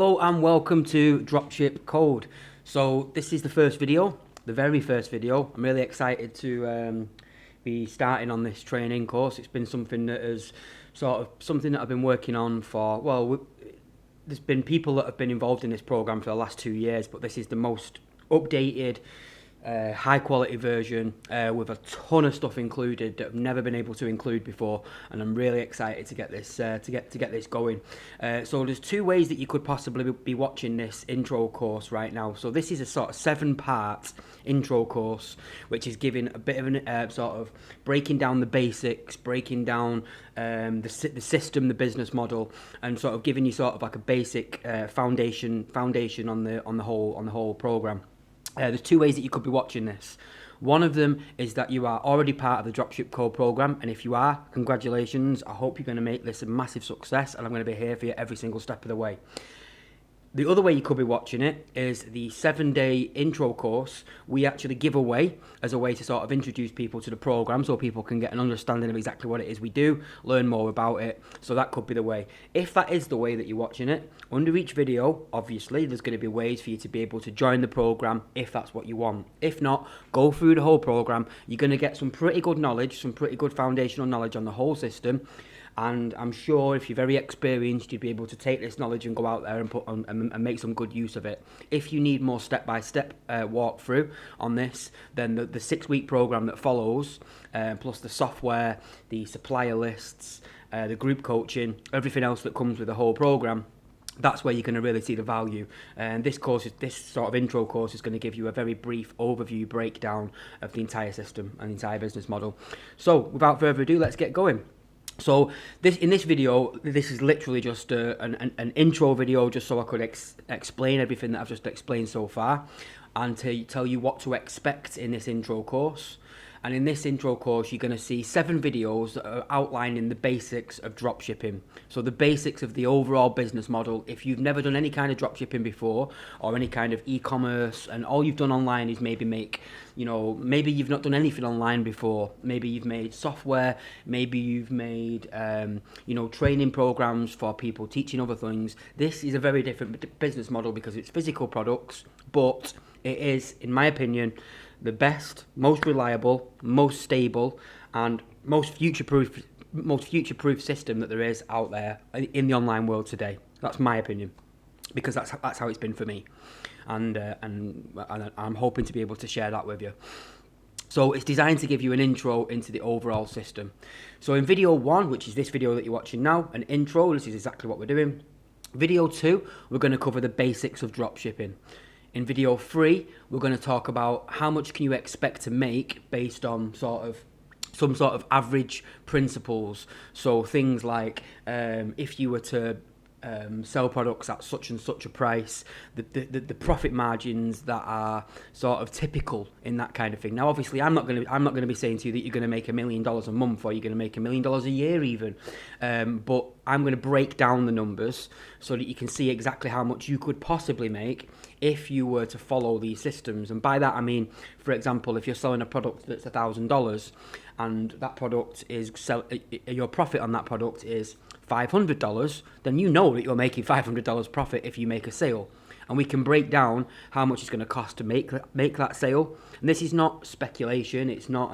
Hello and welcome to Dropship Code. So this is the first video, the very first video. I'm really excited to be starting on this training course. It's been something that is something that I've been working on for, there's been people that have been involved in this program for the last 2 years, but this is the most updated, high quality version with a ton of stuff included that I've never been able to include before, and I'm really excited to get this to get this going. So there's 2 ways that you could possibly be watching this intro course right now. So this is a sort of 7-part intro course, which is giving a bit of an sort of breaking down the basics, breaking down the system, the business model, and sort of giving you sort of like a basic foundation on the whole program. There's 2 ways that you could be watching this. One of them is that you are already part of the Dropship Code program, and if you are, congratulations. I hope you're going to make this a massive success, and I'm going to be here for you every single step of the way. The other way you could be watching it is the 7-day intro course we actually give away as a way to sort of introduce people to the program so people can get an understanding of exactly what it is we do, learn more about it. So that could be the way. If that is the way that you're watching it, under each video, obviously, there's going to be ways for you to be able to join the program if that's what you want. If not, go through the whole program. You're going to get some pretty good knowledge, some pretty good foundational knowledge on the whole system. And I'm sure if you're very experienced, you'd be able to take this knowledge and go out there and put on and make some good use of it. If you need more step-by-step walkthrough on this, then the 6-week program that follows, plus the software, the supplier lists, the group coaching, everything else that comes with the whole program, that's where you're going to really see the value. And this sort of intro course is going to give you a very brief overview breakdown of the entire system and the entire business model. So without further ado, let's get going. So in this video, this is literally just an intro video, just so I could explain everything that I've just explained so far, and to tell you what to expect in this intro course. And in this intro course, you're going to see 7 videos that are outlining the basics of dropshipping. So the basics of the overall business model. If you've never done any kind of dropshipping before, or any kind of e-commerce, and all you've done online is maybe you've not done anything online before. Maybe you've made software, maybe you've made, training programs for people teaching other things. This is a very different business model because it's physical products, but it is, in my opinion, the best, most reliable, most stable, and most future-proof system that there is out there in the online world today. That's my opinion, because that's how it's been for me, and I'm hoping to be able to share that with you. So it's designed to give you an intro into the overall system. So in video 1, which is this video that you're watching now, an intro, this is exactly what we're doing. Video 2, we're going to cover the basics of dropshipping. In video 3, we're going to talk about how much can you expect to make based on some sort of average principles. So things like if you were to sell products at such and such a price, the profit margins that are sort of typical in that kind of thing. Now, obviously, I'm not going to be saying to you that you're going to make $1 million a month or you're going to make $1 million a year even, but I'm going to break down the numbers so that you can see exactly how much you could possibly make if you were to follow these systems. And by that I mean, for example, if you're selling a product that's $1,000 and that product is your profit on that product is $500, then you know that you're making $500 profit if you make a sale. And we can break down how much it's going to cost to make that sale. And this is not speculation, it's not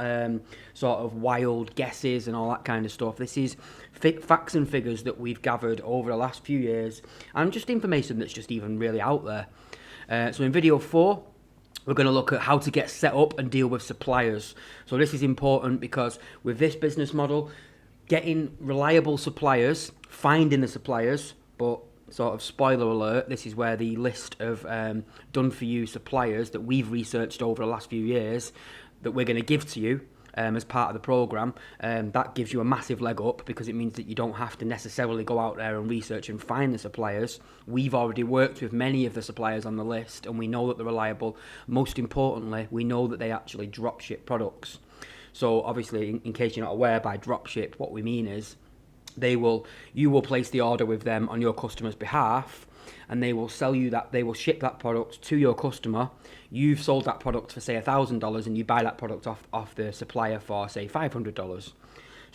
sort of wild guesses and all that kind of stuff. This is facts and figures that we've gathered over the last few years, and just information that's just even really out there. So in video 4, we're going to look at how to get set up and deal with suppliers. So this is important because with this business model, getting reliable suppliers, finding the suppliers, but sort of spoiler alert, this is where the list of done-for-you suppliers that we've researched over the last few years that we're going to give to you as part of the program, that gives you a massive leg up because it means that you don't have to necessarily go out there and research and find the suppliers. We've already worked with many of the suppliers on the list and we know that they're reliable. Most importantly, we know that they actually dropship products. So obviously, in case you're not aware, by dropship, what we mean is you will place the order with them on your customer's behalf, and they will ship that product to your customer. You've sold that product for say $1,000 and you buy that product off the supplier for say $500.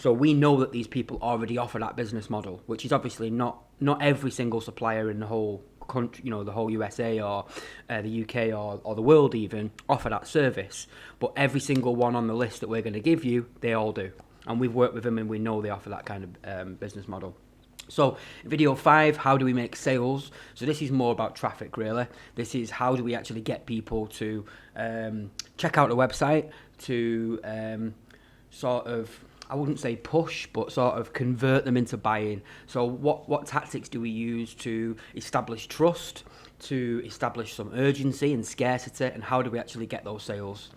So we know that these people already offer that business model, which is obviously not every single supplier in the whole country, the whole USA or the UK or the world even offer that service. But every single one on the list that we're going to give you, they all do. And we've worked with them and we know they offer that kind of business model. So video 5, how do we make sales? So this is more about traffic really. This is how do we actually get people to check out the website, to sort of, I wouldn't say push, but sort of convert them into buying. So what tactics do we use to establish trust, to establish some urgency and scarcity, and how do we actually get those sales?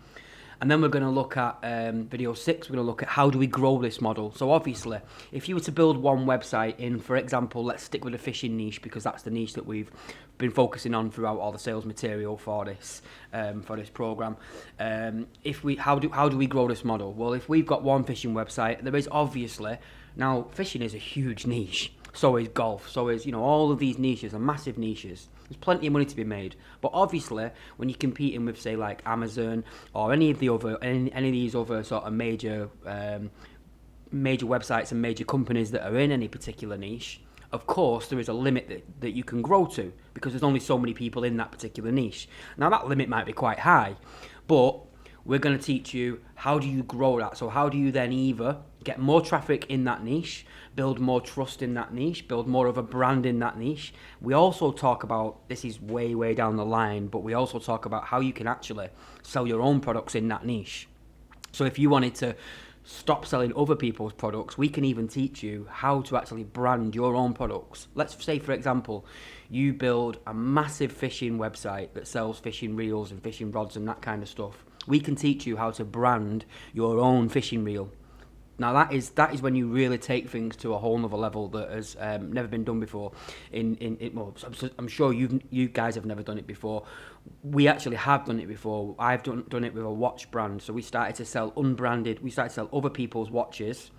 And then we're going to look at video 6, we're going to look at how do we grow this model. So obviously, if you were to build one website in, for example, let's stick with the fishing niche because that's the niche that we've been focusing on throughout all the sales material for this program. How do we grow this model? Well, if we've got one fishing website, there is obviously, now fishing is a huge niche. So is golf, so is, all of these niches are massive niches. There's plenty of money to be made. But obviously, when you're competing with, say, like Amazon or any of these other sort of major websites and major companies that are in any particular niche, of course, there is a limit that you can grow to because there's only so many people in that particular niche. Now, that limit might be quite high, but we're going to teach you how do you grow that. So how do you then either get more traffic in that niche, build more trust in that niche, build more of a brand in that niche. We also talk about, this is way, way down the line, but we also talk about how you can actually sell your own products in that niche. So if you wanted to stop selling other people's products, we can even teach you how to actually brand your own products. Let's say, for example, you build a massive fishing website that sells fishing reels and fishing rods and that kind of stuff. We can teach you how to brand your own fishing reel. Now that is when you really take things to a whole nother level that has never been done before. I'm sure you guys have never done it before. We actually have done it before. I've done it with a watch brand. So we started to sell unbranded. We started to sell other people's watches,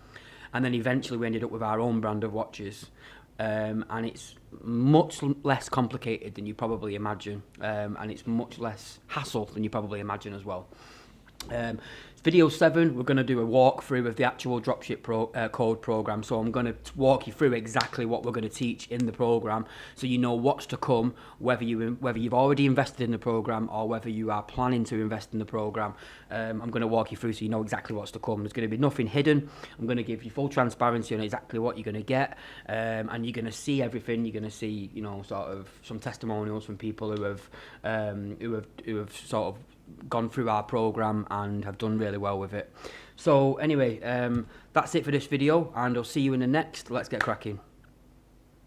and then eventually we ended up with our own brand of watches. And it's much less complicated than you probably imagine, and it's much less hassle than you probably imagine as well. Video 7, we're going to do a walkthrough of the actual dropship code program. So I'm going to walk you through exactly what we're going to teach in the program, so you know what's to come, whether you've already invested in the program or whether you are planning to invest in the program. I'm going to walk you through so you know exactly what's to come. There's going to be nothing hidden. I'm going to give you full transparency on exactly what you're going to get, and you're going to see everything. You're going to see, sort of some testimonials from people who have sort of gone through our program and have done really well with it. So anyway, that's it for this video, and I'll see you in the next. Let's get cracking.